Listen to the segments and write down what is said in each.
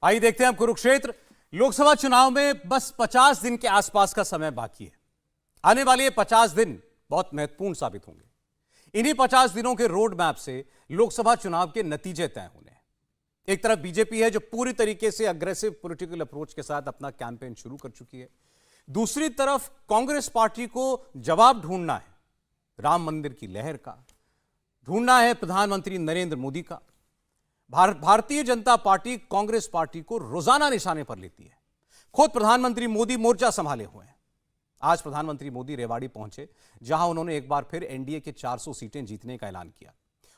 आइए देखते हैं अब कुरुक्षेत्र लोकसभा चुनाव में बस 50 दिन के आसपास का समय बाकी है। आने वाले 50 दिन बहुत महत्वपूर्ण साबित होंगे। इन्हीं 50 दिनों के रोड मैप से लोकसभा चुनाव के नतीजे तय होने हैं। एक तरफ बीजेपी है जो पूरी तरीके से अग्रेसिव पॉलिटिकल अप्रोच के साथ अपना कैंपेन शुरू कर चुकी है। दूसरी तरफ कांग्रेस पार्टी को जवाब ढूंढना है राम मंदिर की लहर का, ढूंढना है प्रधानमंत्री नरेंद्र मोदी का। भारतीय जनता पार्टी कांग्रेस पार्टी को रोजाना निशाने पर लेती है। खुद प्रधानमंत्री मोदी मोर्चा संभाले हुए हैं। आज प्रधानमंत्री मोदी रेवाड़ी पहुंचे, जहां उन्होंने एक बार फिर एनडीए के 400 सीटें जीतने का ऐलान किया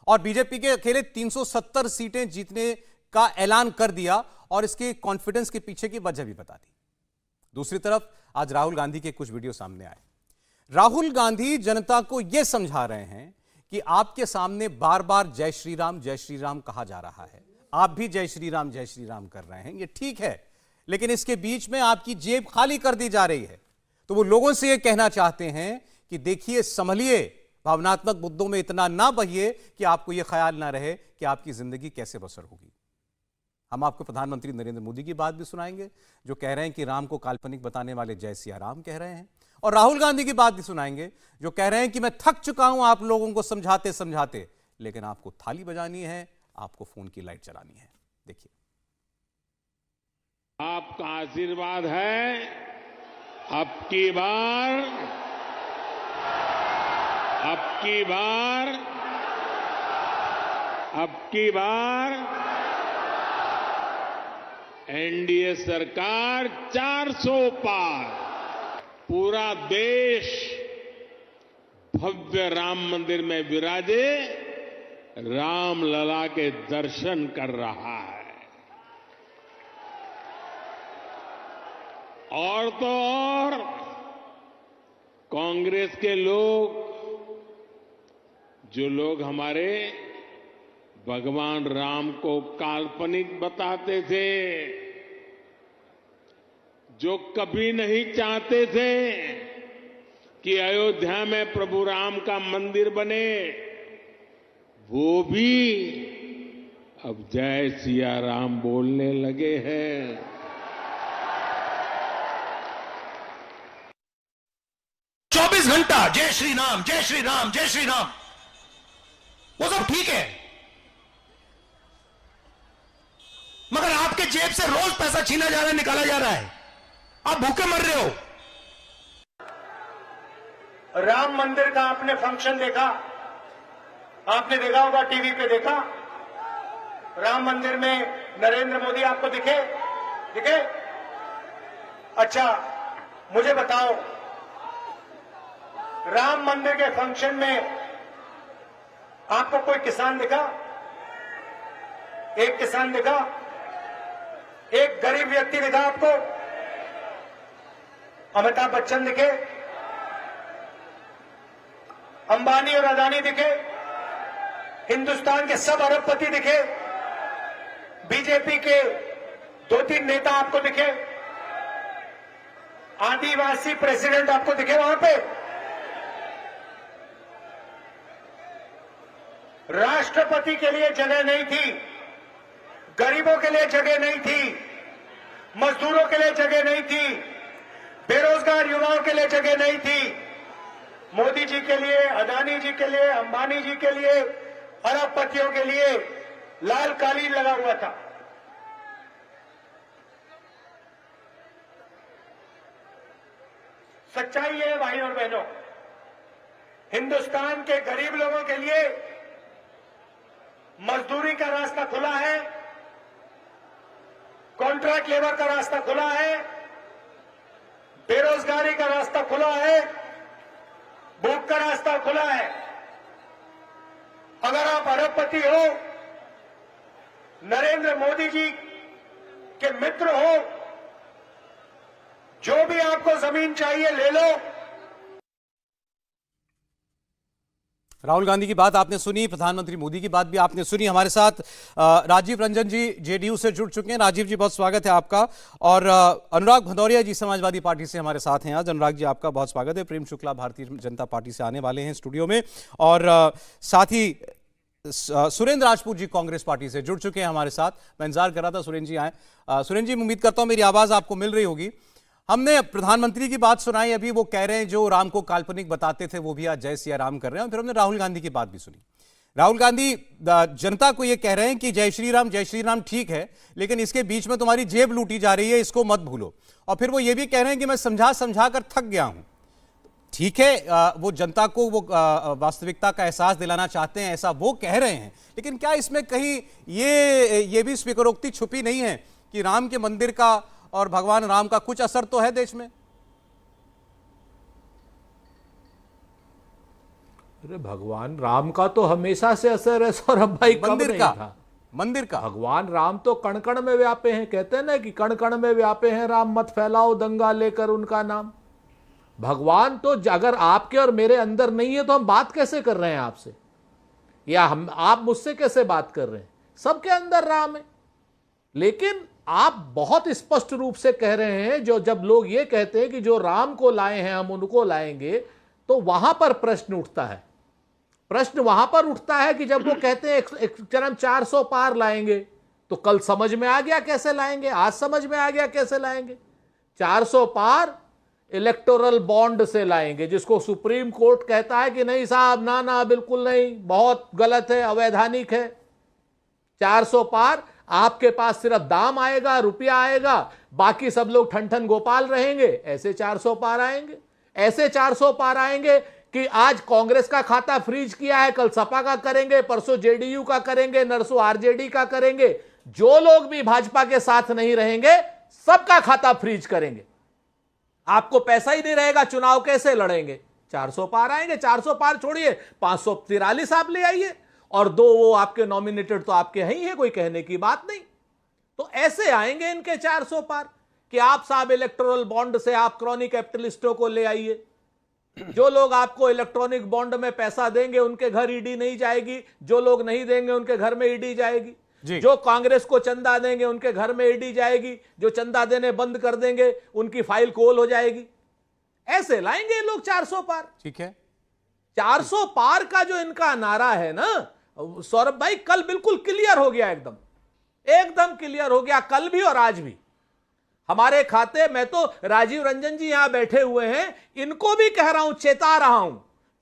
और बीजेपी के अकेले 370 सीटें जीतने का ऐलान कर दिया और इसके कॉन्फिडेंस के पीछे की वजह भी बता दी। दूसरी तरफ आज राहुल गांधी के कुछ वीडियो सामने आए। राहुल गांधी जनता को यह समझा रहे हैं कि आपके सामने बार बार जय श्री राम कहा जा रहा है, आप भी जय श्री राम कर रहे हैं, ये ठीक है, लेकिन इसके बीच में आपकी जेब खाली कर दी जा रही है। तो वो लोगों से यह कहना चाहते हैं कि देखिए, संभलिए, भावनात्मक मुद्दों में इतना ना बहिए कि आपको यह ख्याल ना रहे कि आपकी जिंदगी कैसे बसर होगी। हम आपको प्रधानमंत्री नरेंद्र मोदी की बात भी सुनाएंगे, जो कह रहे हैं कि राम को काल्पनिक बताने वाले जय सिया राम कह रहे हैं, और राहुल गांधी की बात भी सुनाएंगे, जो कह रहे हैं कि मैं थक चुका हूं आप लोगों को समझाते समझाते, लेकिन आपको थाली बजानी है, आपको फोन की लाइट चलानी है। देखिए, आपका आशीर्वाद है, अब की बार एनडीए सरकार 400 पार, पूरा देश भव्य राम मंदिर में विराजे राम लला के दर्शन कर रहा है। और तो और कांग्रेस के लोग, जो लोग हमारे भगवान राम को काल्पनिक बताते थे, जो कभी नहीं चाहते थे कि अयोध्या में प्रभु राम का मंदिर बने, वो भी अब जय सिया राम बोलने लगे हैं। घंटा जय श्री राम जय श्री राम जय श्री राम, वो सब ठीक है, मगर आपके जेब से रोज पैसा छीना जा रहा है, निकाला जा रहा है, आप भूखे मर रहे हो। राम मंदिर का आपने फंक्शन देखा, आपने देखा होगा, टीवी पे देखा, राम मंदिर में नरेंद्र मोदी आपको दिखे? अच्छा, मुझे बताओ, राम मंदिर के फंक्शन में आपको कोई किसान दिखा? एक किसान दिखा? एक गरीब व्यक्ति दिखा आपको? अमिताभ बच्चन दिखे? अंबानी और अदानी दिखे? हिंदुस्तान के सब अरबपति दिखे? बीजेपी के 2-3 नेता आपको दिखे? आदिवासी प्रेसिडेंट आपको दिखे वहां पे? राष्ट्रपति के लिए जगह नहीं थी, गरीबों के लिए जगह नहीं थी, मजदूरों के लिए जगह नहीं थी, बेरोजगार युवाओं के लिए जगह नहीं थी। मोदी जी के लिए, अदानी जी के लिए, अंबानी जी के लिए, अरबपतियों के लिए लाल कालीन लगा हुआ था। सच्चाई है भाई और बहनों, हिंदुस्तान के गरीब लोगों के लिए मजदूरी का रास्ता खुला है, कॉन्ट्रैक्ट लेबर का रास्ता खुला है, बेरोजगारी का रास्ता खुला है, भूख का रास्ता खुला है। अगर आप अरबपति हो, नरेंद्र मोदी जी के मित्र हो, जो भी आपको जमीन चाहिए ले लो। राहुल गांधी की बात आपने सुनी, प्रधानमंत्री मोदी की बात भी आपने सुनी। हमारे साथ राजीव रंजन जी जेडीयू से जुड़ चुके हैं। राजीव जी, बहुत स्वागत है आपका। और अनुराग भदौरिया जी समाजवादी पार्टी से हमारे साथ हैं आज। अनुराग जी, आपका बहुत स्वागत है। प्रेम शुक्ला भारतीय जनता पार्टी से आने वाले हैं स्टूडियो में, और साथ ही सुरेंद्र राजपूत जी कांग्रेस पार्टी से जुड़ चुके हैं हमारे साथ। मैं इंतजार कर रहा था सुरेंद्र जी आए। सुरेंद्र जी, उम्मीद करता हूं मेरी आवाज आपको मिल रही होगी। हमने प्रधानमंत्री की बात सुनाई, अभी वो कह रहे हैं जो राम को काल्पनिक बताते थे वो भी आज जय सिया राम कर रहे हैं। और फिर हमने राहुल गांधी की बात भी सुनी। राहुल गांधी जनता को ये कह रहे हैं कि जय श्री राम ठीक है, लेकिन इसके बीच में तुम्हारी जेब लूटी जा रही है, इसको मत भूलो। और फिर वो ये भी कह रहे हैं कि मैं समझा समझा कर थक गया हूं। ठीक है, वो जनता को वो वास्तविकता का एहसास दिलाना चाहते हैं, ऐसा वो कह रहे हैं, लेकिन क्या इसमें कहीं ये भी स्वीकारोक्ति छुपी नहीं है कि राम के मंदिर का और भगवान राम का कुछ असर तो है देश में? अरे भगवान राम का तो हमेशा से असर है सौरभ भाई, कब मंदिर नहीं का था? मंदिर का भगवान राम तो कण कण में व्यापे हैं, कहते हैं ना कि कण कण में व्यापे हैं राम, मत फैलाओ दंगा लेकर उनका नाम। भगवान तो अगर आपके और मेरे अंदर नहीं है तो हम बात कैसे कर रहे हैं आपसे, या हम आप मुझसे कैसे बात कर रहे हैं? सबके अंदर राम है। लेकिन आप बहुत स्पष्ट रूप से कह रहे हैं, जो जब लोग ये कहते हैं कि जो राम को लाए हैं हम उनको लाएंगे, तो वहां पर प्रश्न उठता है। प्रश्न वहां पर उठता है कि जब वो कहते हैं एक जन्म 400 पार लाएंगे, तो कल समझ में आ गया कैसे लाएंगे, आज समझ में आ गया कैसे लाएंगे। 400 पार इलेक्टोरल बॉन्ड से लाएंगे, जिसको सुप्रीम कोर्ट कहता है कि नहीं साहब, ना बिल्कुल नहीं, बहुत गलत है, अवैधानिक है। 400 पार आपके पास सिर्फ दाम आएगा, रुपया आएगा, बाकी सब लोग ठन ठन गोपाल रहेंगे। ऐसे 400 पार आएंगे, ऐसे 400 पार आएंगे कि आज कांग्रेस का खाता फ्रीज किया है, कल सपा का करेंगे, परसों जेडीयू का करेंगे, नरसों आरजेडी का करेंगे। जो लोग भी भाजपा के साथ नहीं रहेंगे सबका खाता फ्रीज करेंगे। आपको पैसा ही नहीं रहेगा, चुनाव कैसे लड़ेंगे? 400 पार आएंगे। 400 पार छोड़िए, 543 आप ले आइए, और 2 वो आपके नॉमिनेटेड तो आपके ही है, कोई कहने की बात नहीं। तो ऐसे आएंगे इनके 400 पार कि आप साहब इलेक्टोरल बॉन्ड से आप क्रॉनिक कैपिटलिस्टों को ले आइए। जो लोग आपको इलेक्ट्रॉनिक बॉन्ड में पैसा देंगे उनके घर ईडी नहीं जाएगी, जो लोग नहीं देंगे उनके घर में ईडी जाएगी। जो कांग्रेस को चंदा देंगे उनके घर में ईडी जाएगी, जो चंदा देने बंद कर देंगे उनकी फाइल खोल हो जाएगी। ऐसे लाएंगे लोग 400 पार। ठीक है, 400 पार का जो इनका नारा है ना सौरभ भाई, कल बिल्कुल क्लियर हो गया, एकदम क्लियर हो गया, कल भी और आज भी। हमारे खाते में तो राजीव रंजन जी यहां बैठे हुए हैं, इनको भी कह रहा हूं, चेता रहा हूं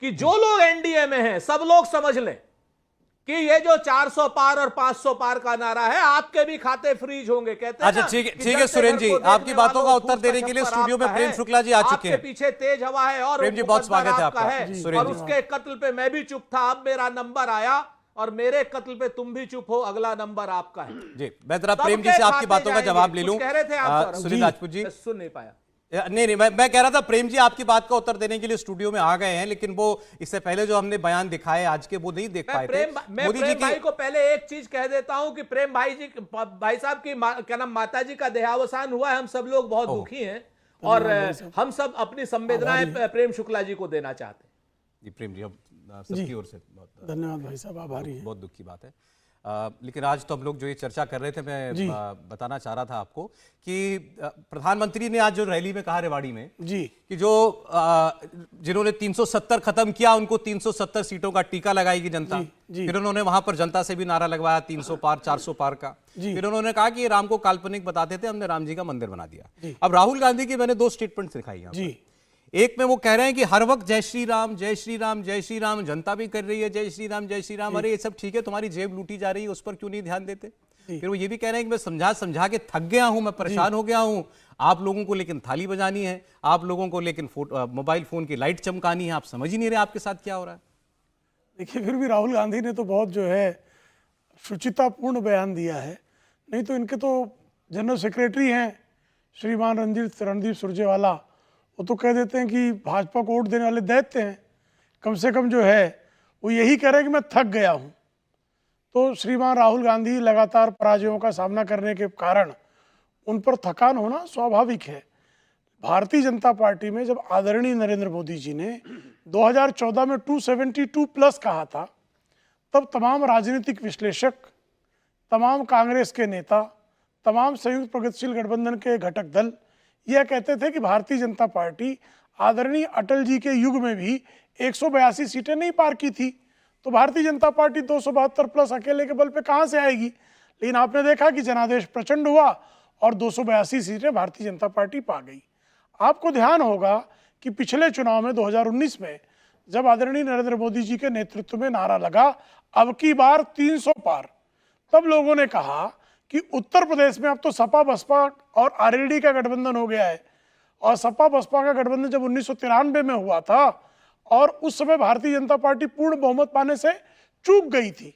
कि जो लोग एनडीए में हैं सब लोग समझ लें कि ये जो 400 पार और 500 पार का नारा है, आपके भी खाते फ्रीज होंगे। कहते हैं अच्छा, ठीक है सुरेंद्र जी, आपकी बातों का उत्तर देने के लिए स्टूडियो में प्रेम शुक्ला जी आ चुके हैं। आपके पीछे तेज हवा है और प्रेम जी, बहुत स्वागत है आपका। और उसके कत्ल पे मैं भी चुप था, अब मेरा नंबर आया, और मेरे कत्ल पे तुम भी चुप हो, अगला नंबर आपका है। जी, मैं जरा प्रेम जी से आपकी बातों का जवाब ले लूं। कह रहे थे आप सुनील राजपूत जी, सुन नहीं पाया। नहीं, मैं कह रहा था प्रेम जी आपकी बात का उत्तर देने के लिए स्टूडियो में आ गए हैं, लेकिन वो इससे पहले जो हमने बयान दिखाए आज के, वो नहीं देख पाए थे। मैं प्रेम भाई को पहले एक चीज कह देता हूं कि प्रेम भाई साहब की क्या नाम, माता जी का देहावसान हुआ है, हम सब लोग बहुत दुखी हैं, और हम सब अपनी संवेदनाएं प्रेम शुक्ला जी को देना चाहते हैं। जी प्रेम जी, अब सबकी ओर से धन्यवाद भाई साहब, आभारी है। बहुत दुख की बात है। लेकिन आज तो हम लोग जो ये चर्चा कर रहे थे, मैं बताना चाह रहा था आपको कि प्रधानमंत्री ने आज जो रैली में कहा रेवाड़ी में जी कि जो जिन्होंने 370 खत्म किया उनको 370 सीटों का टीका लगाएगी जनता। फिर उन्होंने वहां पर जनता से भी नारा लगवाया 300 पार 400 पार का। फिर उन्होंने कहा कि ये राम को काल्पनिक बताते थे, हमने राम जी का मंदिर बना दिया। अब राहुल गांधी की मैंने 2 स्टेटमेंट दिखाई यहाँ। एक में वो कह रहे हैं कि हर वक्त जय श्री राम जय श्री राम जय श्री राम, जनता भी कर रही है जय श्री राम जय श्री राम। अरे ये सब ठीक है, तुम्हारी जेब लूटी जा रही है, उस पर क्यों नहीं ध्यान देते? फिर वो ये भी कह रहे हैं कि मैं समझा समझा के थक गया हूं, मैं परेशान हो गया हूं, आप लोगों को लेकिन थाली बजानी है, आप लोगों को लेकिन मोबाइल फोन की लाइट चमकानी है, आप समझ ही नहीं रहे आपके साथ क्या हो रहा है। देखिए, फिर भी राहुल गांधी ने तो बहुत जो है शुचितापूर्ण बयान दिया है। नहीं तो इनके तो जनरल सेक्रेटरी हैं श्रीमान रणदीप सुरजेवाला, वो तो कह देते हैं कि भाजपा को वोट देने वाले दैत्य हैं। कम से कम जो है वो यही कह रहे हैं कि मैं थक गया हूं। तो श्रीमान राहुल गांधी लगातार पराजयों का सामना करने के कारण उन पर थकान होना स्वाभाविक है। भारतीय जनता पार्टी में जब आदरणीय नरेंद्र मोदी जी ने 2014 में 272 प्लस कहा था, तब तमाम राजनीतिक विश्लेषक, तमाम कांग्रेस के नेता, तमाम संयुक्त प्रगतिशील गठबंधन के घटक दल यह कहते थे कि भारतीय जनता पार्टी आदरणीय अटल जी के युग में भी 182 सीटें नहीं पार की थी। तो भारतीय जनता पार्टी 272 प्लस अकेले के बल पे कहां से आएगी। लेकिन आपने देखा कि जनादेश प्रचंड हुआ और 282 सीटें भारतीय जनता पार्टी पा गई। आपको ध्यान होगा कि पिछले चुनाव में 2019 में जब आदरणीय नरेंद्र मोदी जी के नेतृत्व में नारा लगा अब की बार 300 पार, तब लोगों ने कहा कि उत्तर प्रदेश में अब तो सपा बसपा और आरएलडी का गठबंधन हो गया है। और सपा बसपा का गठबंधन जब 1993 में हुआ था और उस समय भारतीय जनता पार्टी पूर्ण बहुमत पाने से चूक गई थी,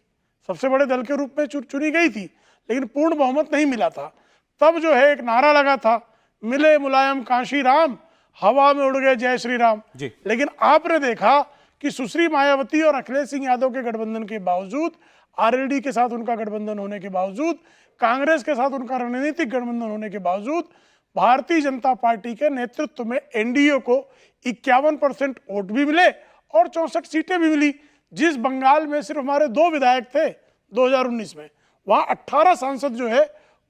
सबसे बड़े दल के रूप में चुनी गई थी, लेकिन पूर्ण बहुमत नहीं मिला था। तब जो है एक नारा लगा था, मिले मुलायम कांशी राम, हवा में उड़ गए जय श्री राम। लेकिन आपने देखा कि सुश्री मायावती और अखिलेश सिंह यादव के गठबंधन के बावजूद, आरएलडी के साथ उनका गठबंधन होने के बावजूद, कांग्रेस के साथ उनका रणनीतिक गठबंधन होने के बावजूद भारतीय जनता पार्टी के नेतृत्व में एनडीए को 51% वोट भी मिले और 64 सीटें भी मिली। जिस बंगाल में सिर्फ हमारे 2 विधायक थे 2019 में, वहां 18 सांसद जो है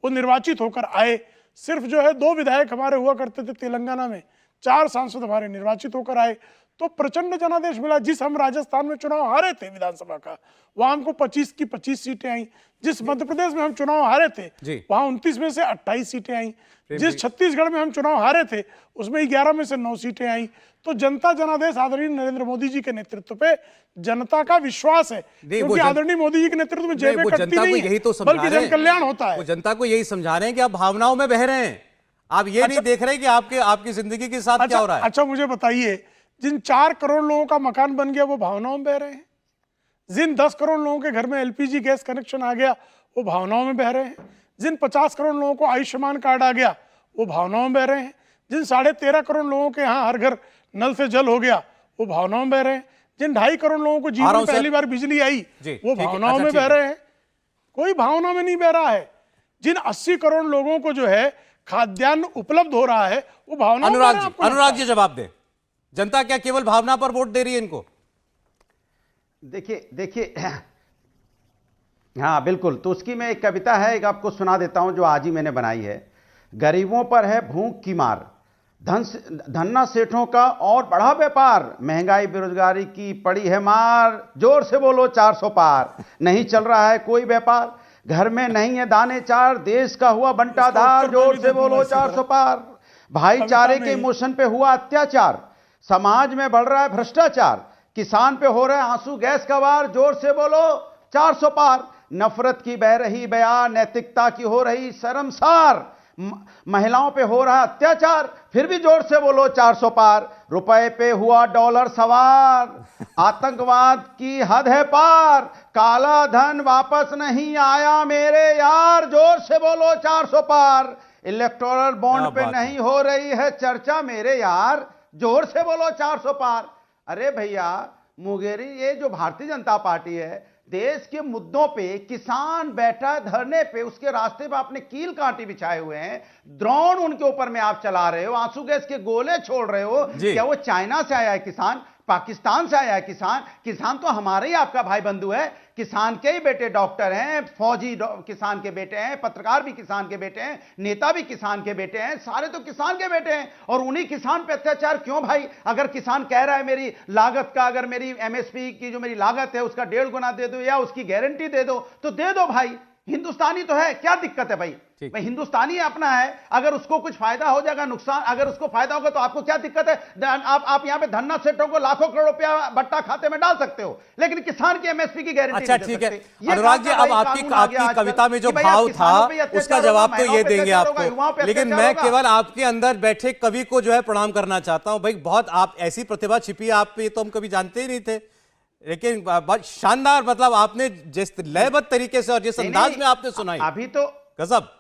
वो निर्वाचित होकर आए। सिर्फ जो है 2 विधायक हमारे हुआ करते थे तेलंगाना में, 4 सांसद हमारे निर्वाचित होकर आए। तो प्रचंड जनादेश मिला। जिस हम राजस्थान में चुनाव हारे थे विधानसभा का, वहां हमको 25 की 25 सीटें आई। जिस मध्य प्रदेश में हम चुनाव हारे थे वहां 29 में से 28 सीटें आई। जिस छत्तीसगढ़ में हम चुनाव हारे थे उसमें 11 में से 9 सीटें आई। तो जनता जनादेश आदरणीय नरेंद्र मोदी जी के नेतृत्व पे जनता का विश्वास है, क्योंकि आदरणीय मोदी जी के नेतृत्व में जेबें कटती नहीं है, बल्कि जन कल्याण होता है। वो जनता को यही समझा रहे हैं कि आप भावनाओं में बह रहे हैं, आप ये नहीं देख रहे कि आपकी जिंदगी के साथ क्या हो रहा है। अच्छा मुझे बताइए, जिन 4 करोड़ लोगों का मकान बन गया वो भावनाओं में बह रहे हैं? जिन 10 करोड़ लोगों के घर में एलपीजी गैस कनेक्शन आ गया वो भावनाओं में बह रहे हैं? जिन 50 करोड़ लोगों को आयुष्मान कार्ड आ गया वो भावनाओं में बह रहे हैं? जिन 13.5 करोड़ लोगों के यहाँ हर घर नल से जल हो गया वो भावनाओं में बह रहे हैं? जिन 2.5 करोड़ लोगों को जीवन में पहली बार बिजली आई वो भावनाओं में बह रहे हैं? कोई भावना में नहीं बह रहा है। जिन 80 करोड़ लोगों को जो है खाद्यान्न उपलब्ध हो रहा है वो भावना। अनुराग जी जवाब दे, जनता क्या केवल भावना पर वोट दे रही है इनको? देखिए हाँ बिल्कुल। तो उसकी मैं एक कविता है, एक आपको सुना देता हूं जो आज ही मैंने बनाई है। गरीबों पर है भूख की मार, धन्ना सेठों का और बढ़ा व्यापार, महंगाई बेरोजगारी की पड़ी है मार, जोर से बोलो 400 पार, नहीं चल रहा है कोई व्यापार, घर में नहीं है दाने चार, देश का हुआ बंटाधार, जोर से बोलो 400 पार, भाईचारे के इमोशन पे हुआ अत्याचार, समाज में बढ़ रहा है भ्रष्टाचार, किसान पे हो रहा है आंसू गैस का वार, जोर से बोलो 400 पार, नफरत की बह रही बयान, नैतिकता की हो रही शर्मसार, महिलाओं पे हो रहा अत्याचार, फिर भी जोर से बोलो 400 पार, रुपए पे हुआ डॉलर सवार, आतंकवाद की हद है पार, काला धन वापस नहीं आया मेरे यार, जोर से बोलो 400 पार, इलेक्टोरल बॉन्ड पे नहीं हो रही है चर्चा मेरे यार, जोर से बोलो 400 पार। अरे भैया मुंगेरी, ये जो भारतीय जनता पार्टी है देश के मुद्दों पे, किसान बैठा है धरने पे, उसके रास्ते पे आपने कील कांटे बिछाए हुए हैं, ड्रोन उनके ऊपर में आप चला रहे हो, आंसू गैस के गोले छोड़ रहे हो। क्या वो चाइना से आया है किसान? पाकिस्तान से आया है किसान? किसान तो हमारे ही आपका भाई बंधु है। किसान के ही बेटे डॉक्टर हैं, फौजी किसान के बेटे हैं, पत्रकार भी किसान के बेटे हैं, नेता भी किसान के बेटे हैं, सारे तो किसान के बेटे हैं। और उन्हीं किसान पे अत्याचार क्यों भाई? अगर किसान कह रहा है मेरी लागत का, अगर मेरी एमएसपी की जो मेरी लागत है उसका 1.5 गुना दे दो या उसकी गारंटी दे दो, तो दे दो भाई, हिंदुस्तानी तो है, क्या दिक्कत है भाई? भाई हिंदुस्तानी अपना है, अगर उसको कुछ फायदा हो जाएगा, नुकसान अगर उसको फायदा होगा तो आपको क्या दिक्कत है? आप यहां पे धन्ना सेठों को लाखों करोड़ रुपया भट्टा खाते में डाल सकते हो, लेकिन किसान की एमएसपी की गारंटी अच्छा ठीक है अनुराग जी, अब आपकी कविता में जो भाव था उसका जवाब तो ये देंगे आपको, लेकिन मैं केवल आपके अंदर बैठे कवि को जो है प्रणाम करना चाहता हूं। भाई बहुत आप ऐसी प्रतिभा छिपी आप पे तो हम कभी जानते ही नहीं थे, लेकिन बहुत शानदार, मतलब आपने जिस लयबद्ध तरीके से और जिस अंदाज में आपने सुनाई, अभी तो गजब।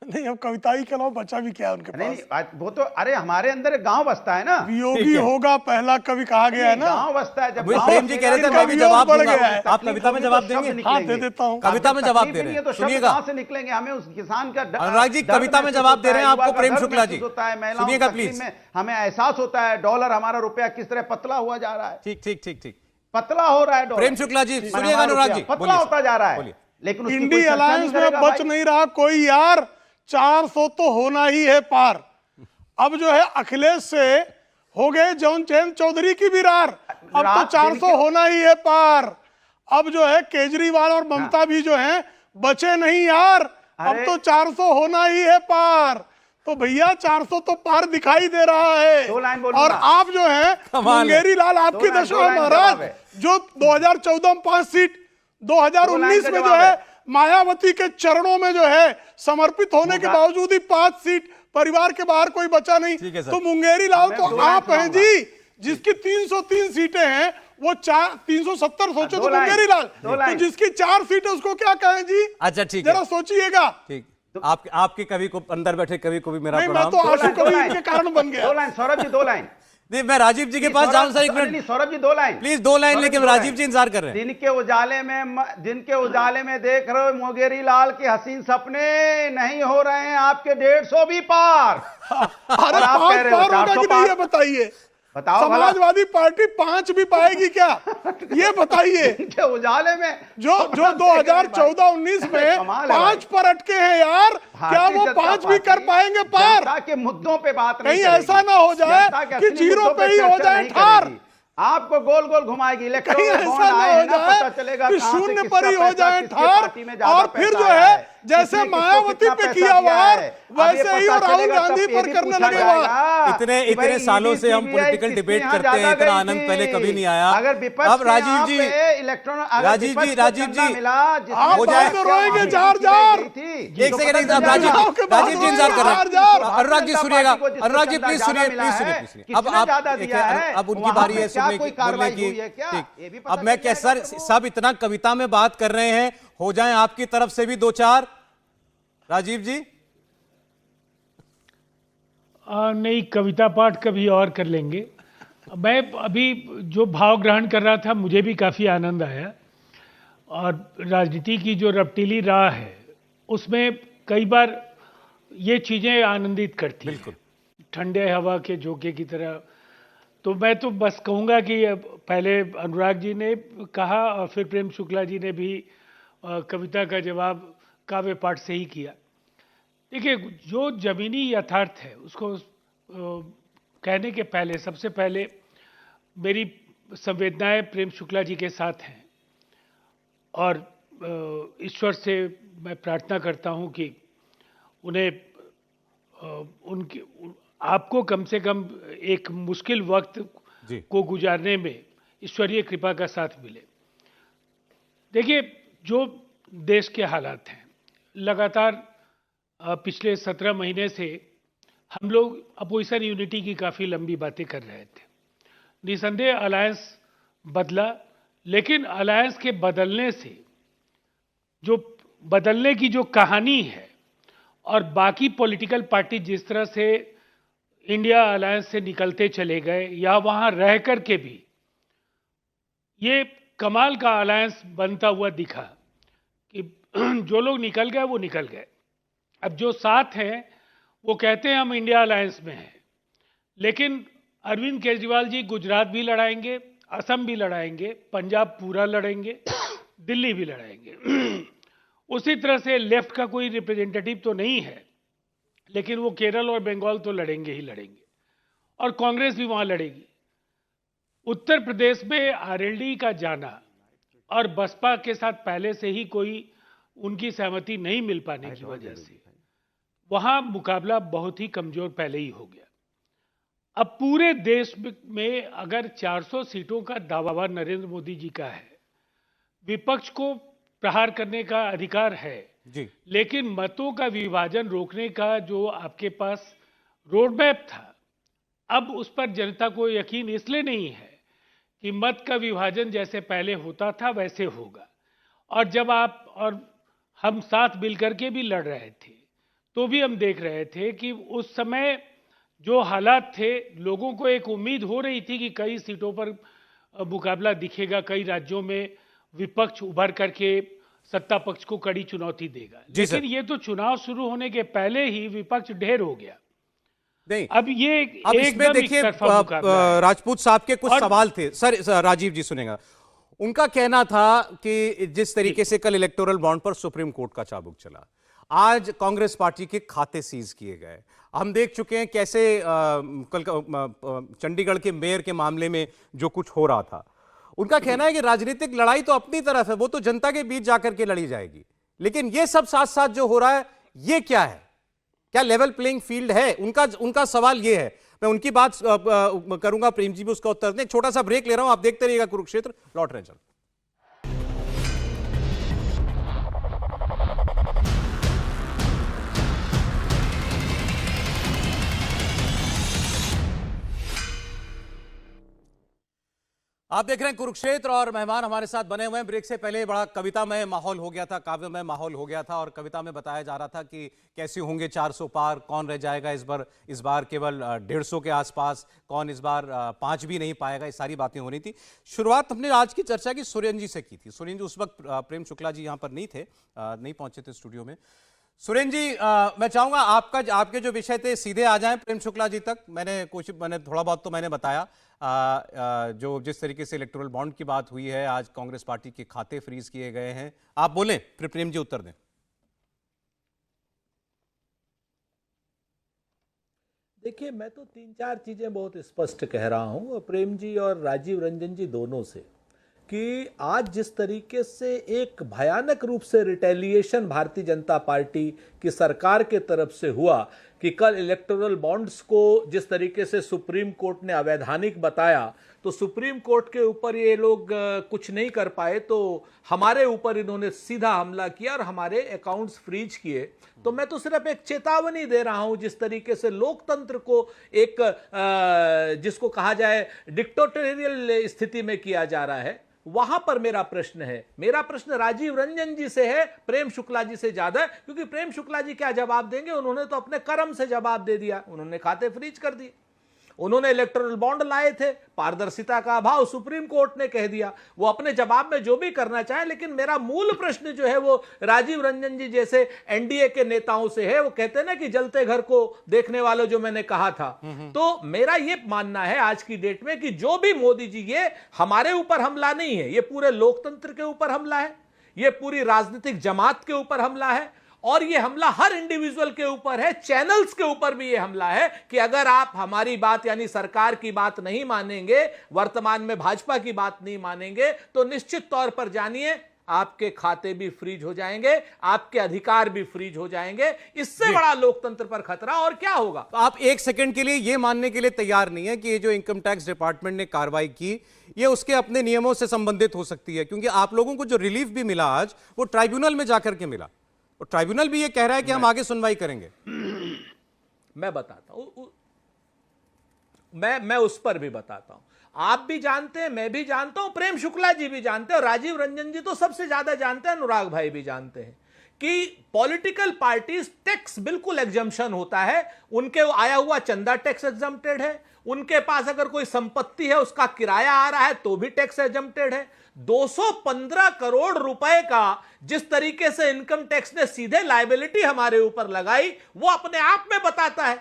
नहीं, अब कविताई के अलावा बचा भी क्या उनके पास? नहीं, वो तो अरे हमारे अंदर एक गांव बसता है ना, वियोगी होगा पहला कवि कहा गया है ना, गांव बसता है। जब प्रेम जी कह रहे थे मैं भी जवाब दूंगा, आप कविता में जवाब देंगे? हाँ दे देता हूँ, कविता में जवाब दे रहे हैं, सुनिएगा। कहां से निकलेंगे? हमें उस किसान का अनुराग जी कविता में जवाब दे रहे हैं आपको प्रेम शुक्ला जी, सुनिएगा प्लीज। हमें एहसास होता है डॉलर, हमारा रुपया किस तरह पतला हुआ जा रहा है। ठीक ठीक ठीक ठीक, पतला हो रहा है डॉलर। प्रेम शुक्ला जी सुनिएगा, अनुराग जी पतला होता जा रहा है, लेकिन इंडी अलायंस में बच नहीं रहा कोई यार, 400 तो होना ही है पार। अब जो है अखिलेश से हो गए जॉन चैन चौधरी की भी रार। अब तो रात 400 होना ही है पार। अब जो है केजरीवाल और ममता भी जो है बचे नहीं यार, अब अरे- तो 400 होना ही है पार। तो भैया 400 तो पार दिखाई दे रहा है। दो लाइन बोलूंगा। और आप जो है कमाल है। मुंगेरी लाल आपकी दो लाइन दशा जवाब महाराज, है। जो 2014 में 5 सीट, दो लाइन 2019 का में जो जवाब है है। मायावती के चरणों में जो है समर्पित होने के बावजूद ही 5 सीट परिवार के बाहर कोई बचा नहीं। ठीक है सर। तो मुंगेरी लाल मैं तो दो लाइन आप हैं सुनाऊंगा। जी, जिसकी 303 सीटें हैं, वो 370 सोचो दो तो लाइन, मुंगेरी लाल, दो तो लाइन। जिसकी 4 सीटें उसको क्या कहें जी? अच्छा ठीक है, जरा सोचिएगा। ठीक। आपके कवि को अंदर बैठे कवि को भी मेरा नहीं, मैं प्रणाम। तो आंसू दो कवि लाइन। के कारण बन गया। दो लाइन सौरभ जी, दो लाइन। नहीं, मैं राजीव जी के पास जाऊं सर, एक नहीं, मिनट सौरभ जी दो लाइन प्लीज, 2 लाइन सौरभ लेके जी, दो राजीव लाइन। जी इंतजार कर रहे हैं। दिन के उजाले में देख रहे हो मोगेरी लाल के हसीन सपने नहीं हो रहे हैं आपके 150 भी पार। अरे और आप 5 कह रहे हो पार होगा 400 कि नहीं, ये पार। बताइए। बताओ भला। समाजवादी पार्टी 5 भी पाएगी क्या, ये बताइए। दिन के उजाले में जो 2014-19 में कमाल है 5 पर अटके हैं यार, क्या वो 5 भी कर पाएंगे पार? जनता के मुद्दों पे बात नहीं कहीं करेगी। ऐसा ना हो जाए जनता के कि असली जीरो मुद्दों पे ही हो चर्चा जाए नहीं ठार। करेगी। आपको गोल गोल घुमाएगी। इलेक्ट्रॉन कहीं में ऐसा बॉन्ड ना आए हो हैं ना, पता जाए चलेगा कि कहां से शून्य किसका पर ही हो पैसा, जाए किसके ठार, पार्टी में ज्यादा और फिर पैसा जो आया है जैसे किसने किसको मायावती कितना पे पैसा किया दिया वार, है। अब ये वैसे ही पता और राहुल चलेगा, गांधी तब ये पर भी करने पूछा लगे वार। जाएगा इतने कि भाई इतने सालों से हम ED, पॉलिटिकल CBI डिबेट किसके करते यहाँ हैं, इतना ज्यादा आनंद गई पहले थी? कभी नहीं आया। अगर विपक्ष अब के राजीव यहाँ जी, पे इलेक्ट्रॉन, अगर राजीव विपक्ष जी, को राजीव चंदा जी, मिला, आप हो बाद जाए। में रोएंगे जिसमें जार CBI जार। गई थी, एक जिसको सेकंड, पता चल राजीव जाएगा। के जी, बाद राजीव जी इंतजार कर रहे जार हैं। जार। अनुराग जी सुनिएगा, भारतीय जनता अनुराग जी पार्टी को प्लीज जिसको सुनिए, चंदा प्लीज मिला सुनिए, है, प्लीज सुनिए। किसने ज्यादा एक दिया है, अब उनकी वहां बारी पे है क्या सुनने कोई की, बोलने कार्रवाई की। हुई है क्या? ये भी ठीक, पता अब मैं चल क्या जाएगा सर, आपको। सब इतना कविता में बात कर रहे हैं, हो जाए आपकी तरफ से भी 2-4 राजीव जी। नहीं, कविता पाठ कभी और कर लेंगे। मैं अभी जो भाव ग्रहण कर रहा था, मुझे भी काफ़ी आनंद आया। और राजनीति की जो रपटीली राह है, उसमें कई बार ये चीज़ें आनंदित करती हैं, ठंडे हवा के झोंके की तरह। तो मैं तो बस कहूँगा कि पहले अनुराग जी ने कहा और फिर प्रेम शुक्ला जी ने भी कविता का जवाब काव्य पाठ से ही किया। देखिए, जो जमीनी यथार्थ है उसको कहने के पहले सबसे पहले मेरी संवेदनाएं प्रेम शुक्ला जी के साथ हैं। और ईश्वर से मैं प्रार्थना करता हूं कि उन्हें उनकी आपको कम से कम एक मुश्किल वक्त को गुजारने में ईश्वरीय कृपा का साथ मिले। देखिए, जो देश के हालात हैं, लगातार पिछले 17 महीने से हम लोग अपोजिशन यूनिटी की काफ़ी लंबी बातें कर रहे थे। निसंदेह अलायंस बदला, लेकिन अलायंस के बदलने से जो बदलने की जो कहानी है और बाकी पॉलिटिकल पार्टी जिस तरह से इंडिया अलायंस से निकलते चले गए या वहाँ रह कर के भी ये कमाल का अलायंस बनता हुआ दिखा कि जो लोग निकल गए वो निकल गए। अब जो साथ हैं वो कहते हैं हम इंडिया अलायंस में हैं, लेकिन अरविंद केजरीवाल जी गुजरात भी लड़ाएंगे, असम भी लड़ाएंगे, पंजाब पूरा लड़ेंगे, दिल्ली भी लड़ाएंगे। उसी तरह से लेफ्ट का कोई रिप्रेजेंटेटिव तो नहीं है, लेकिन वो केरल और बंगाल तो लड़ेंगे ही लड़ेंगे, और कांग्रेस भी वहाँ लड़ेगी। उत्तर प्रदेश में आरएलडी का जाना और बसपा के साथ पहले से ही कोई उनकी सहमति नहीं मिल पाने की वजह से वहाँ मुकाबला बहुत ही कमजोर पहले ही हो गया। अब पूरे देश में अगर 400 सीटों का दावा नरेंद्र मोदी जी का है, विपक्ष को प्रहार करने का अधिकार है जी, लेकिन मतों का विभाजन रोकने का जो आपके पास रोड मैप था, अब उस पर जनता को यकीन इसलिए नहीं है कि मत का विभाजन जैसे पहले होता था वैसे होगा। और जब आप और हम साथ मिलकर के भी लड़ रहे थे तो भी हम देख रहे थे कि उस समय जो हालात थे, लोगों को एक उम्मीद हो रही थी कि कई सीटों पर मुकाबला दिखेगा, कई राज्यों में विपक्ष उभर करके सत्ता पक्ष को कड़ी चुनौती देगा। लेकिन ये तो चुनाव शुरू होने के पहले ही विपक्ष ढेर हो गया। नहीं, अब ये अब इसमें देखिए राजपूत साहब के कुछ सवाल थे सर, राजीव जी सुनेगा। उनका कहना था कि जिस तरीके से कल इलेक्टोरल बॉन्ड पर सुप्रीम कोर्ट का चाबुक चला, आज कांग्रेस पार्टी के खाते सीज किए गए। हम देख चुके हैं कैसे चंडीगढ़ के मेयर के मामले में जो कुछ हो रहा था। उनका कहना है कि राजनीतिक लड़ाई तो अपनी तरफ है, वो तो जनता के बीच जाकर के लड़ी जाएगी, लेकिन ये सब साथ साथ जो हो रहा है ये क्या है? क्या लेवल प्लेइंग फील्ड है? उनका सवाल ये है। मैं उनकी बात करूंगा, प्रेम जी भी उसका उत्तर दें। छोटा सा ब्रेक ले रहा हूं, आप देखते रहिएगा कुरुक्षेत्र, लौट रहे हैं जल्द। आप देख रहे हैं कुरुक्षेत्र और मेहमान हमारे साथ बने हुए हैं। ब्रेक से पहले बड़ा कवितामय माहौल हो गया था, काव्यमय माहौल हो गया था और कविता में बताया जा रहा था कि कैसे होंगे 400 पार, कौन रह जाएगा इस बार केवल 150 के आसपास, कौन इस बार 5 भी नहीं पाएगा। ये सारी बातें हो रही थी। शुरुआत हमने आज की चर्चा की सुरेंद्र जी से की थी। सुरेंद्र जी उस वक्त प्रेम शुक्ला जी यहाँ पर नहीं थे, नहीं पहुंचे थे स्टूडियो में। सुरेंद्र जी, मैं चाहूंगा आपके जो विषय थे सीधे आ जाएं प्रेम शुक्ला जी तक। मैंने थोड़ा बहुत तो मैंने बताया जो जिस तरीके से इलेक्टोरल बॉन्ड की बात हुई है, आज कांग्रेस पार्टी के खाते फ्रीज किए गए हैं। आप बोलें, फिर प्रेम जी उत्तर दें। देखिए, मैं तो 3-4 चीजें बहुत स्पष्ट कह रहा हूं प्रेम जी और राजीव रंजन जी दोनों से, कि आज जिस तरीके से एक भयानक रूप से रिटेलिएशन भारतीय जनता पार्टी की सरकार के तरफ से हुआ, कि कल इलेक्टोरल बॉन्ड्स को जिस तरीके से सुप्रीम कोर्ट ने अवैधानिक बताया, तो सुप्रीम कोर्ट के ऊपर ये लोग कुछ नहीं कर पाए तो हमारे ऊपर इन्होंने सीधा हमला किया और हमारे अकाउंट्स फ्रीज किए। तो मैं तो सिर्फ एक चेतावनी दे रहा हूं, जिस तरीके से लोकतंत्र को एक जिसको कहा जाए डिक्टेटोरियल स्थिति में किया जा रहा है, वहां पर मेरा प्रश्न है। मेरा प्रश्न राजीव रंजन जी से है, प्रेम शुक्ला जी से ज्यादा है, क्योंकि प्रेम शुक्ला जी क्या जवाब देंगे? उन्होंने तो अपने कर्म से जवाब दे दिया, उन्होंने खाते फ्रीज कर दिए। उन्होंने इलेक्टोरल बॉन्ड लाए थे, पारदर्शिता का अभाव सुप्रीम कोर्ट ने कह दिया। वो अपने जवाब में जो भी करना चाहे, लेकिन मेरा मूल प्रश्न जो है वो राजीव रंजन जी जैसे एनडीए के नेताओं से है। वो कहते हैं ना कि जलते घर को देखने वालों, जो मैंने कहा था। तो मेरा ये मानना है आज की डेट में कि जो भी मोदी जी, ये हमारे ऊपर हमला नहीं है, ये पूरे लोकतंत्र के ऊपर हमला है, ये पूरी राजनीतिक जमात के ऊपर हमला है, और ये हमला हर इंडिविजुअल के ऊपर है। चैनल्स के ऊपर भी ये हमला है कि अगर आप हमारी बात यानी सरकार की बात नहीं मानेंगे, वर्तमान में भाजपा की बात नहीं मानेंगे, तो निश्चित तौर पर जानिए आपके खाते भी फ्रीज हो जाएंगे, आपके अधिकार भी फ्रीज हो जाएंगे। इससे बड़ा लोकतंत्र पर खतरा और क्या होगा? तो आप एक सेकंड के लिए ये मानने के लिए तैयार नहीं है कि ये जो इनकम टैक्स डिपार्टमेंट ने कार्रवाई की, ये उसके अपने नियमों से संबंधित हो सकती है? क्योंकि आप लोगों को जो रिलीफ भी मिला आज, वो ट्राइब्यूनल में जाकर के मिला, और ट्राइब्यूनल भी ये कह रहा है कि हम आगे सुनवाई करेंगे। मैं बताता हूं, मैं उस पर भी बताता हूं। आप भी जानते हैं, मैं भी जानता हूं, प्रेम शुक्ला जी भी जानते हैं, और राजीव रंजन जी तो सबसे ज्यादा जानते हैं, अनुराग भाई भी जानते हैं कि पॉलिटिकल पार्टीज टैक्स बिल्कुल एग्जम्पशन होता है। उनके आया हुआ चंदा टैक्स एग्जम्प्टेड है, उनके पास अगर कोई संपत्ति है उसका किराया आ रहा है तो भी टैक्स एग्जम्प्टेड है। 215 करोड़ रुपए का जिस तरीके से इनकम टैक्स ने सीधे लायबिलिटी हमारे ऊपर लगाई, वो अपने आप में बताता है,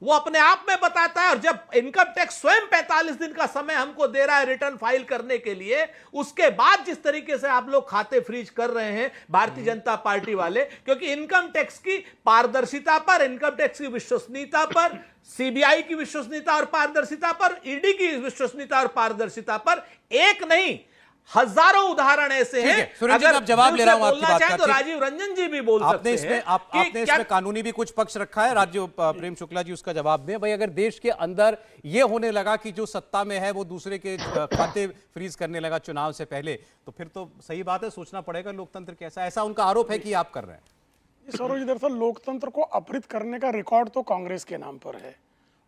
वो अपने आप में बताता है। और जब इनकम टैक्स स्वयं 45 दिन का समय हमको दे रहा है रिटर्न फाइल करने के लिए, उसके बाद जिस तरीके से आप लोग खाते फ्रीज कर रहे हैं भारतीय जनता पार्टी वाले, क्योंकि इनकम टैक्स की पारदर्शिता पर, इनकम टैक्स की विश्वसनीयता पर, सीबीआई की विश्वसनीयता और पारदर्शिता पर, ईडी की विश्वसनीयता और पारदर्शिता पर एक नहीं हजारों उदाहरण ऐसे हैं। अगर जवाब ले रहा हूं आपकी बात का, तो राजीव रंजन जी भी बोल सकते हैं। आपने इसमें कानूनी भी कुछ पक्ष रखा है, राजीव प्रेम शुक्ला जी उसका जवाब दें। भाई, अगर देश के अंदर ये होने लगा कि जो सत्ता में है वो दूसरे के खाते फ्रीज करने लगा चुनाव से पहले, तो फिर तो सही बात है, सोचना पड़ेगा लोकतंत्र कैसा। ऐसा उनका आरोप है कि आप कर रहे हैं। सरोज, दरअसल लोकतंत्र को अपहृत करने का रिकॉर्ड तो कांग्रेस के नाम पर है,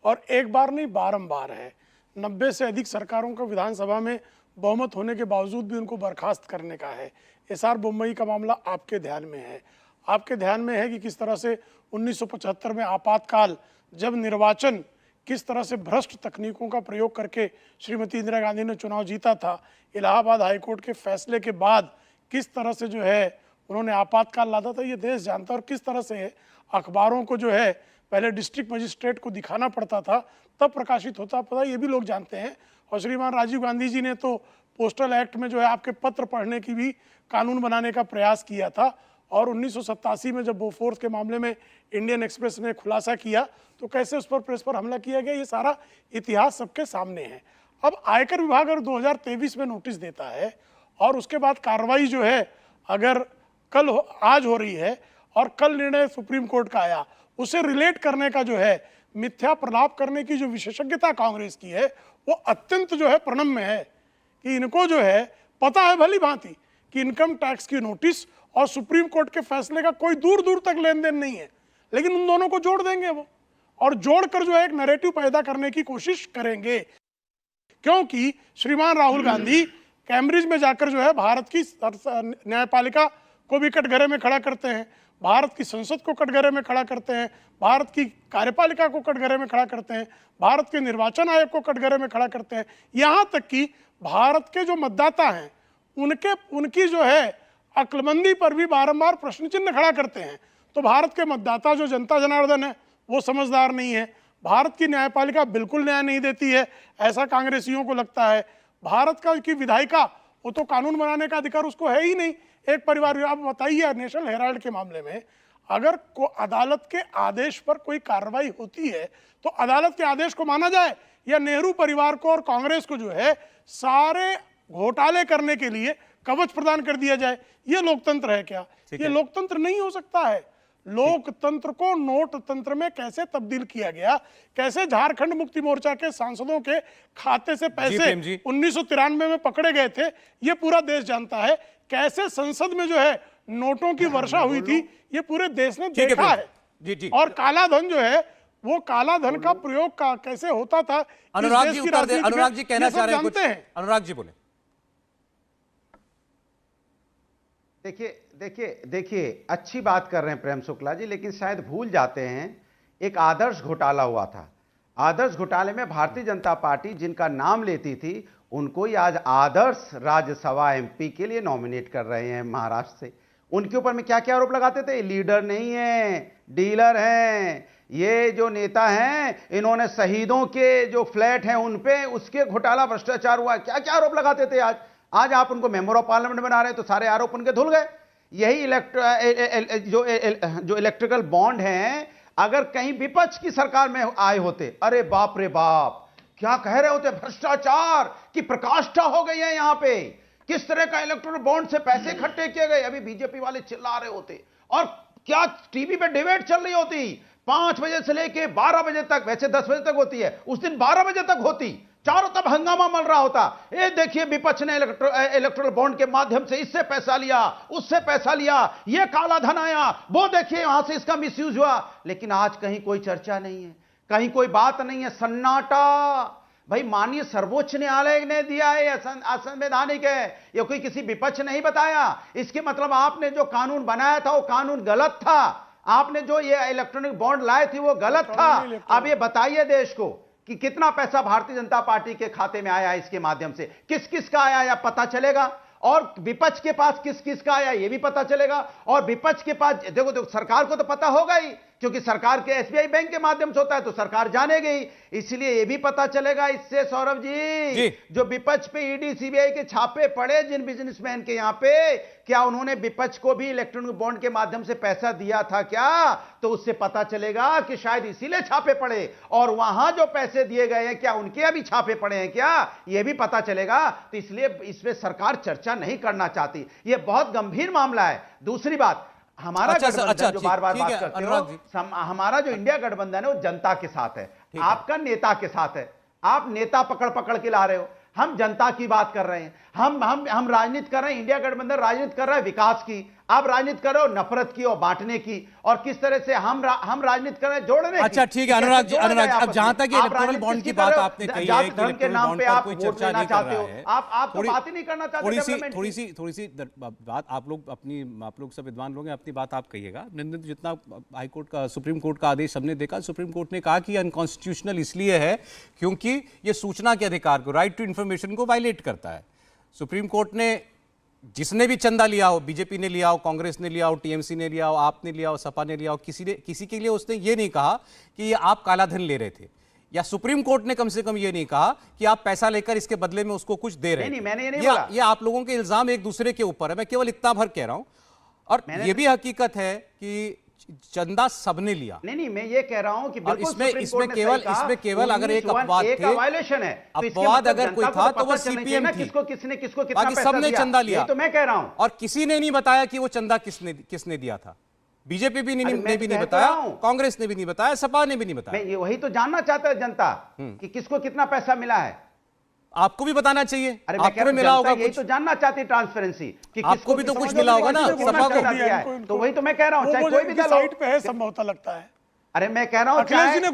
और एक बार नहीं बारंबार है। 90 से अधिक सरकारों को विधानसभा में बहुमत होने के बावजूद भी उनको बर्खास्त करने का है। एसआर बोम्मई का मामला आपके ध्यान में है। आपके ध्यान में है कि किस तरह से 1975 में आपातकाल, जब निर्वाचन किस तरह से भ्रष्ट तकनीकों का प्रयोग करके श्रीमती इंदिरा गांधी ने चुनाव जीता था। इलाहाबाद हाईकोर्ट के फैसले के बाद किस तरह से जो है उन्होंने आपातकाल लादा था, ये देश जानता है। और किस तरह से अखबारों को जो है पहले डिस्ट्रिक्ट मजिस्ट्रेट को दिखाना पड़ता था, तब प्रकाशित होता पता, ये भी लोग जानते हैं। और श्रीमान राजीव गांधी जी ने तो पोस्टल एक्ट में जो है आपके पत्र पढ़ने की भी कानून बनाने का प्रयास किया था, और 1987 में जब बोफोर्स के मामले में इंडियन एक्सप्रेस ने खुलासा किया तो कैसे उस पर प्रेस पर हमला किया गया, ये सारा इतिहास सबके सामने है। अब आयकर विभाग अगर 2023 में नोटिस देता है और उसके बाद कार्रवाई जो है अगर आज हो रही है और कल निर्णय सुप्रीम कोर्ट का आया, उसे रिलेट करने का जो है, मिथ्या प्रलाप करने की जो विशेषज्ञता कांग्रेस की है वो अत्यंत जो है प्रणम्य है कि इनको जो है पता है भली भांति कि इनकम टैक्स की नोटिस और सुप्रीम कोर्ट के फैसले का कोई दूर दूर तक लेन देन नहीं है, लेकिन उन दोनों को जोड़ देंगे वो और जोड़कर जो है एक नैरेटिव पैदा करने की कोशिश करेंगे। क्योंकि श्रीमान राहुल गांधी कैम्ब्रिज में जाकर जो है भारत की न्यायपालिका को भी कटघरे में खड़ा करते हैं, भारत की संसद को कटघरे में खड़ा करते हैं, भारत की कार्यपालिका को कटघरे में खड़ा करते हैं, भारत के निर्वाचन आयोग को कटघरे में खड़ा करते हैं, यहाँ तक कि भारत के जो मतदाता हैं उनकी जो है अक्लमंदी पर भी बारंबार प्रश्न चिन्ह खड़ा करते हैं। तो भारत के मतदाता जो जनता जनार्दन है वो समझदार नहीं है, भारत की न्यायपालिका बिल्कुल न्याय नहीं देती है ऐसा कांग्रेसियों को लगता है, भारत का की विधायिका वो तो कानून बनाने का अधिकार उसको है ही नहीं। एक परिवार, आप बताइए नेशनल हेराल्ड के मामले में अगर अदालत के आदेश पर कोई कार्रवाई होती है तो अदालत के आदेश को माना जाए या नेहरू परिवार को और कांग्रेस को जो है सारे घोटाले करने के लिए कवच प्रदान कर दिया जाए? ये लोकतंत्र है क्या? ये लोकतंत्र नहीं हो सकता है। लोकतंत्र को नोट तंत्र में कैसे तब्दील किया गया, कैसे झारखंड मुक्ति मोर्चा के सांसदों के खाते से पैसे 1993 में पकड़े गए थे, ये पूरा देश जानता है। कैसे संसद में जो है नोटों की वर्षा हुई थी, ये पूरे देश ने देखा है। और काला धन जो है वो काला धन का प्रयोग का कैसे होता था, अनुराग जी उत्तर दे। अनुराग जी कहना चाह रहे हैं कुछ, अनुराग जी बोले। देखिए अच्छी बात कर रहे हैं प्रेम शुक्ला जी, लेकिन शायद भूल जाते हैं एक आदर्श घोटाला हुआ था। आदर्श घोटाले में भारतीय जनता पार्टी जिनका नाम लेती थी उनको ही आज आदर्श राज्यसभा एमपी के लिए नॉमिनेट कर रहे हैं महाराष्ट्र से। उनके ऊपर में क्या क्या आरोप लगाते थे? लीडर नहीं है, डीलर हैं, ये जो नेता हैं इन्होंने शहीदों के जो फ्लैट हैं उन पे उसके घोटाला भ्रष्टाचार हुआ, क्या क्या आरोप लगाते थे। आज आप उनको मेंबर ऑफ पार्लियामेंट बना रहे हैं तो सारे आरोप उनके धुल गए। यही जो इलेक्ट्रिकल बॉन्ड हैं, अगर कहीं विपक्ष की सरकार में आए होते, अरे बाप रे बाप क्या कह रहे होते, भ्रष्टाचार की प्रकाष्ठा हो गई है यहां पे, किस तरह का इलेक्ट्रिकल बॉन्ड से पैसे इकट्ठे किए गए, अभी बीजेपी वाले चिल्ला रहे होते और क्या टीवी पे डिबेट चल रही होती 5 बजे से लेके 12 बजे तक, वैसे 10 बजे तक होती है, उस दिन 12 बजे तक होती, चारों तरफ हंगामा मल रहा होता। ये देखिए विपक्ष ने इलेक्ट्रल बॉन्ड के माध्यम से इससे पैसा लिया, उससे पैसा लिया, ये काला धन आया, वो देखिए वहां से इसका मिसयूज हुआ। लेकिन आज कहीं कोई चर्चा नहीं है, कहीं कोई बात नहीं है, सन्नाटा। भाई माननीय सर्वोच्च न्यायालय ने दिया है, असंवैधानिक है, ये कोई किसी विपक्ष नहीं बताया। इसके मतलब आपने जो कानून बनाया था वो कानून गलत था, आपने जो ये इलेक्ट्रॉनिक बॉन्ड लाए थे वो गलत था। अब ये बताइए देश को कि कितना पैसा भारतीय जनता पार्टी के खाते में आया है इसके माध्यम से, किस किस का आया या पता चलेगा, और विपक्ष के पास किस किस का आया ये भी पता चलेगा। और विपक्ष के पास देखो सरकार को तो पता होगा ही, क्योंकि सरकार के एसबीआई बैंक के माध्यम से होता है तो सरकार जानेगी, इसलिए ये भी पता चलेगा इससे। सौरभ जी जो विपक्ष पे ईडी सीबीआई के छापे पड़े जिन बिजनेसमैन के यहां पे, क्या उन्होंने विपक्ष को भी इलेक्ट्रॉनिक बॉन्ड के माध्यम से पैसा दिया था क्या? तो उससे पता चलेगा कि शायद इसीलिए छापे पड़े, और वहां जो पैसे दिए गए हैं क्या उनके अभी छापे पड़े हैं क्या, यह भी पता चलेगा। तो इसलिए इसमें सरकार चर्चा नहीं करना चाहती, यह बहुत गंभीर मामला है। दूसरी बात, हमारा गठबंधन जो बार बार बात करते हो, हमारा जो इंडिया गठबंधन है वो जनता के साथ है, आपका नेता के साथ है। आप नेता पकड़ पकड़ के ला रहे हो, हम जनता की बात कर रहे हैं, हम राजनीति कर रहे हैं। इंडिया गठबंधन राजनीति कर रहा है विकास की, आप राजनीति कर रहे हो नफरत की और बांटने की, और किस तरह से हम राजनीति कर रहे हैं जोड़ने की। अच्छा ठीक है अनुराग जी, अब जहां तक इलेक्टोरल बॉन्ड की बात आपने कही है कि के नाम पे आप कोई चर्चा नहीं कर रहा है, आप तो बात ही नहीं करना चाहते। थोड़ी सी बात आप लोग सब विद्वान लोग हैं, अपनी बात आप कहिएगा। जितना हाईकोर्ट का सुप्रीम कोर्ट का आदेश हमने देखा, सुप्रीम कोर्ट ने कहा कि अनकॉन्स्टिट्यूशनल इसलिए है क्योंकि ये सूचना के अधिकार को, राइट टू इंफॉर्मेशन को वायलेट करता है। सुप्रीम कोर्ट ने जिसने भी चंदा लिया हो, बीजेपी ने लिया हो, कांग्रेस ने लिया हो, टीएमसी ने लिया हो, आपने लिया हो, सपा ने लिया हो, किसी के लिए उसने ये नहीं कहा कि ये आप काला धन ले रहे थे, या सुप्रीम कोर्ट ने कम से कम ये नहीं कहा कि आप पैसा लेकर इसके बदले में उसको कुछ दे रहे हैं। नहीं, मैंने ये नहीं बोला। ये आप लोगों के इल्जाम एक दूसरे के ऊपर है, मैं केवल इतना भर कह रहा हूं। और ये भी हकीकत है कि चंदा सबने लिया। नहीं, मैं ये कह रहा हूं कि बिल्कुल इसमें केवल अगर एक अपवाद थे, वायलेशन है, तो अपवाद अगर कोई था तो वो सीपीएम थी, किसने किसको कितना बाकी पैसा सबने दिया, चंदा लिया। तो मैं कह रहा हूं, और किसी ने नहीं बताया कि वो चंदा किसने दिया था। बीजेपी भी ने भी नहीं बताया, कांग्रेस ने भी नहीं बताया, सपा ने भी नहीं बताया। मैं वही तो जानना चाहता है जनता कि किसको कितना पैसा मिला है। आपको भी बताना चाहिए, अरे आपको भी मिला होगा यही कुछ, तो जानना चाहती ट्रांसपेरेंसी कि आपको भी तो कुछ मिला होगा ना सपा को। तो वही तो मैं कह रहा हूं, चाहे कोई भी दल हो, साइट पे है संभवतः लगता है। अरे मैं कह रहा हूं, चाहे मैं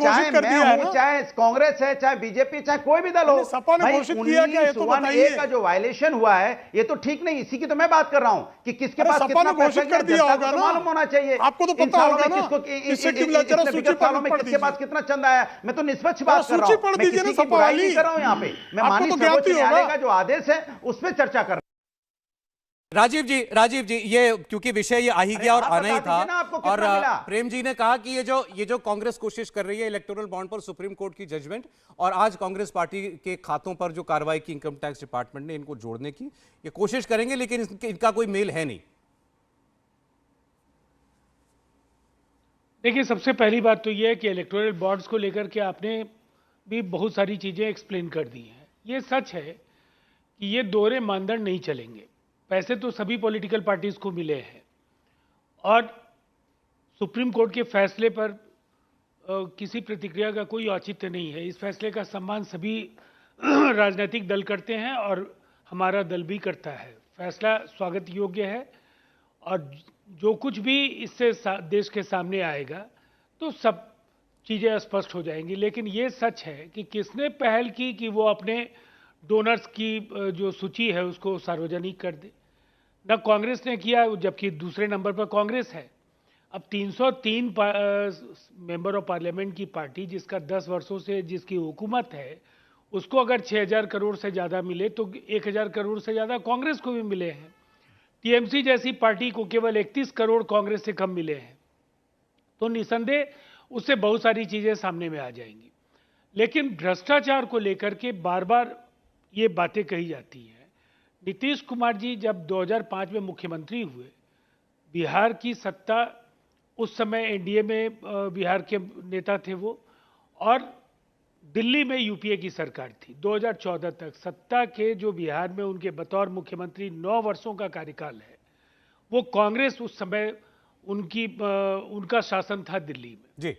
हूं, चाहे कांग्रेस है, चाहे बीजेपी, चाहे कोई भी दल हो, सपा ने घोषित किया क्या, ये तो बताइए। का जो वायलेशन हुआ है ये तो ठीक नहीं, इसी की तो मैं बात कर रहा हूं कि किसके पास कितना पैसा कर दिया होगा ना, मालूम होना चाहिए। आपको तो पता होगा ना सालों में किसके पास कितना चंदा आया। मैं तो निष्पक्ष बात कर रहा हूं, मैं किसी की बुराई नहीं कर रहा हूं। यहाँ पे मैं माननीय सर्वोच्च न्यायालय का जो आदेश है उस पर चर्चा कर। राजीव जी, ये क्योंकि विषय ये आ ही गया और आना ही था, और प्रेम जी ने कहा कि ये जो कांग्रेस कोशिश कर रही है इलेक्टोरल बॉन्ड पर सुप्रीम कोर्ट की जजमेंट, और आज कांग्रेस पार्टी के खातों पर जो कार्रवाई की इनकम टैक्स डिपार्टमेंट ने, इनको जोड़ने की ये कोशिश करेंगे, लेकिन इनका कोई मेल है नहीं। देखिए, सबसे पहली बात तो यह है कि इलेक्टोरल बॉन्ड्स को लेकर के आपने भी बहुत सारी चीजें एक्सप्लेन कर दी हैं। ये सच है कि ये दोहरे मानदंड नहीं चलेंगे। पैसे तो सभी पॉलिटिकल पार्टीज को मिले हैं, और सुप्रीम कोर्ट के फैसले पर किसी प्रतिक्रिया का कोई औचित्य नहीं है। इस फैसले का सम्मान सभी राजनीतिक दल करते हैं और हमारा दल भी करता है। फैसला स्वागत योग्य है, और जो कुछ भी इससे देश के सामने आएगा तो सब चीज़ें स्पष्ट हो जाएंगी। लेकिन ये सच है कि किसने पहल की कि वो अपने डोनर्स की जो सूची है उसको सार्वजनिक कर दे। न कांग्रेस ने किया, जबकि दूसरे नंबर पर कांग्रेस है। अब 303 मेंबर ऑफ पार्लियामेंट की पार्टी, जिसका 10 वर्षों से जिसकी हुकूमत है, उसको अगर 6000 करोड़ से ज़्यादा मिले तो 1000 करोड़ से ज़्यादा कांग्रेस को भी मिले हैं। टीएमसी जैसी पार्टी को केवल 31 करोड़ कांग्रेस से कम मिले हैं। तो निसंदेह उससे बहुत सारी चीज़ें सामने में आ जाएंगी। लेकिन भ्रष्टाचार को लेकर के बार बार ये बातें कही जाती हैं। नीतीश कुमार जी जब 2005 में मुख्यमंत्री हुए, बिहार की सत्ता, उस समय एनडीए में बिहार के नेता थे वो, और दिल्ली में यूपीए की सरकार थी। 2014 तक सत्ता के जो बिहार में उनके बतौर मुख्यमंत्री 9 वर्षों का कार्यकाल है, वो कांग्रेस उस समय उनका शासन था दिल्ली में जी।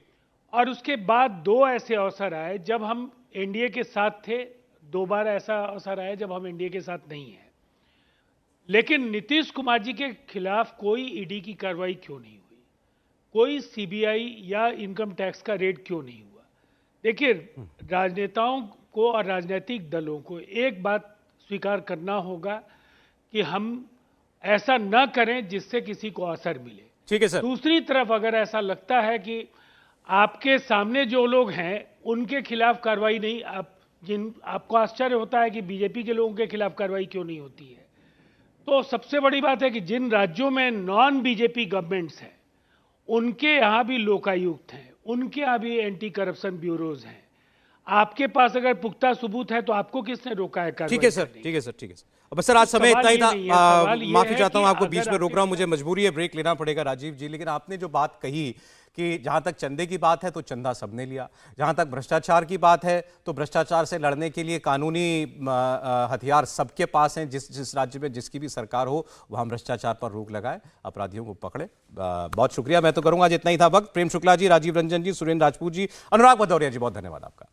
और उसके बाद 2 ऐसे अवसर आए जब हम एनडीए के साथ थे, 2 बार ऐसा अवसर आया जब हम एनडीए के साथ नहीं हैं। लेकिन नीतीश कुमार जी के खिलाफ कोई ईडी की कार्रवाई क्यों नहीं हुई, कोई सीबीआई या इनकम टैक्स का रेड क्यों नहीं हुआ? देखिए, राजनेताओं को और राजनीतिक दलों को एक बात स्वीकार करना होगा कि हम ऐसा न करें जिससे किसी को असर मिले। ठीक है सर। दूसरी तरफ अगर ऐसा लगता है कि आपके सामने जो लोग हैं उनके खिलाफ कार्रवाई नहीं, आपको आश्चर्य होता है कि बीजेपी के लोगों के खिलाफ कार्रवाई क्यों नहीं होती है, तो सबसे बड़ी बात है कि जिन राज्यों में नॉन बीजेपी गवर्नमेंट्स हैं उनके यहाँ भी लोकायुक्त हैं, उनके यहाँ भी एंटी करप्शन ब्यूरोज हैं। आपके पास अगर पुख्ता सबूत है तो आपको किसने रोका है? ठीक है सर, ठीक है सर, ठीक है सर। अब सर आज समय इतना ही था, माफी चाहता हूं, आपको बीच में रोक रहा हूं, मुझे मजबूरी है, ब्रेक लेना पड़ेगा राजीव जी। लेकिन आपने जो बात कही कि जहां तक चंदे की बात है तो चंदा सबने लिया, जहां तक भ्रष्टाचार की बात है तो भ्रष्टाचार से लड़ने के लिए कानूनी हथियार सबके पास हैं। जिस राज्य में जिसकी भी सरकार हो वहां भ्रष्टाचार पर रोक लगाए, अपराधियों को पकड़े। बहुत शुक्रिया, मैं तो करूंगा आज इतना ही था वक्त। प्रेम शुक्ला जी, राजीव रंजन जी, सुरेंद्र राजपूत जी, अनुराग भदौरिया जी, बहुत धन्यवाद आपका।